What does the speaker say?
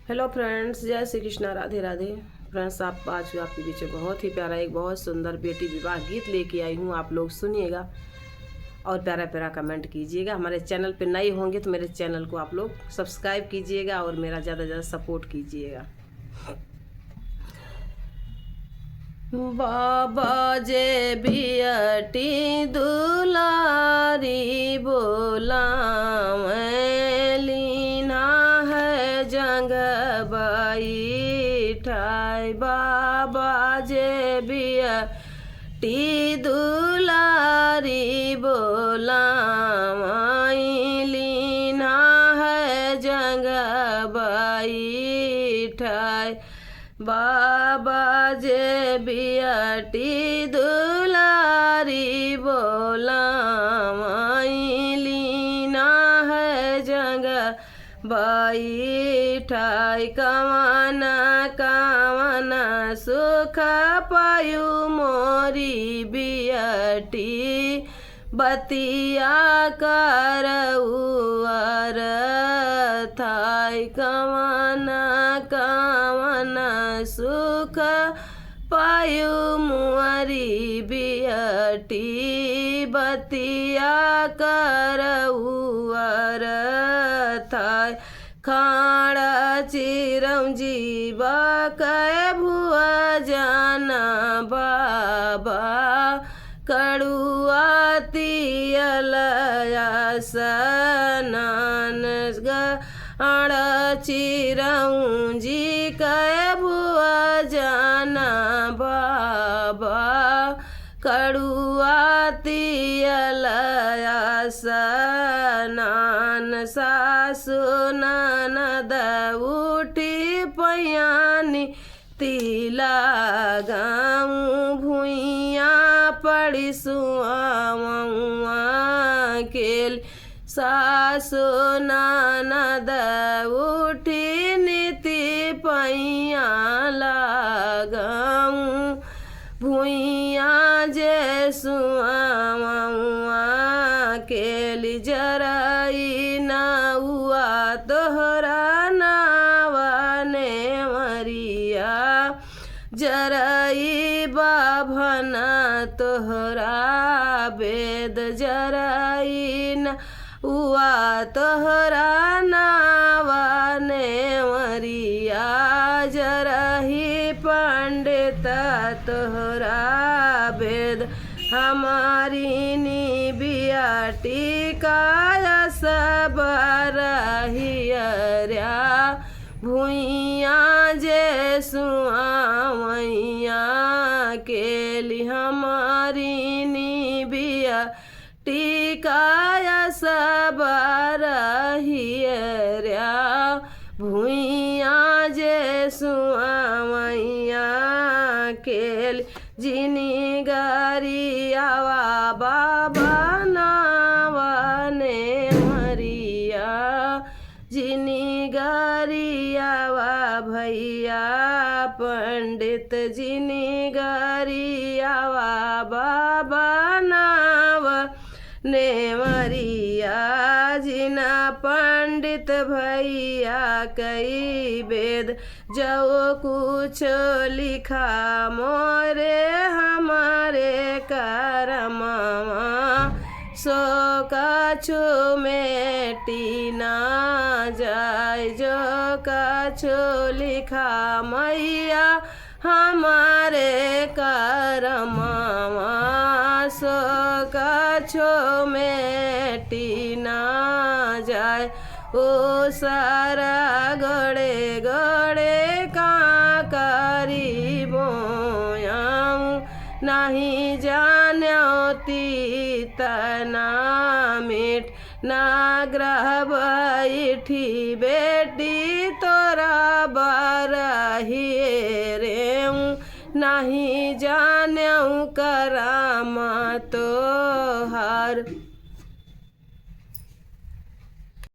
Hello friends, जय Shri Krishna, Radhe Radhe. Friends, आज आपके बीच में बहुत ही प्यारा एक बहुत सुंदर बेटी विवाह गीत लेके आई हूँ। आप लोग सुनिएगा और प्यारा प्यारा कमेंट कीजिएगा। हमारे चैनल पे नए होंगे तो मेरे चैनल को आप लोग सब्सक्राइब कीजिएगा और मेरा ज़्यादा से ज़्यादा सपोर्ट कीजिएगा। बाबा जे बियटी दुलारी बोला ठाई बाबा जे बियटी दुलारी बोला लीना है जंगबाई ठाई बाबा जे बियटी दुलारी बोला लीना है जंगबाई ठाई कवना कवना सुख पायु मोरी बियटी बतिया करउअर थाई कवना कवना सुख पायु मोरी बियटी बतिया करउअर थाई खाड़ा चिरम जीवा कै भुआ जाना बाबा कड़ुआ तियलया सनान गाड़ा चिरम जी कै भुआ जाना बाबा कड़ुआ तियलया सनान सासु ननद उठी पयानी तिला गाऊँ भुइया पड़ी सुआ केल सासु ननद उठी नीति पैया लगाऊँ भुइया जे सुआ केली जराई नौआ तोहरा नावने मरिया जराई बाभना तोहरा वेद जराई न उआ तोहरा नावने मरिया जरही पंडित तोहरा वेद हमारी नी बियाटी काया सब रहियर्या भुइया जे सुआवैया केली हमारी नी बियाटी काया सब रहियर्या भुइया जे सुआवैया केली जिनी गरियावा बाबा नावने मरिया जिनी गरियावा भैया पंडित जिनी गरियावा बाबा नाव ने मरिया जिना पंडित भैया कई वेद जो कुछ लिखा मोरे हमारे करमवा सो कछु मेटी ना जाय जो कछु लिखा मैया हमारे करमवा सो कछु मेटी ना जाय ओ सारा गड़े गड़े का करी बोयाऊँ नहीं जान्योती तना मिट ना ग्रह बैठी बेटी तोरा बरही रेऊँ नहीं जान्यू करामा तोहार।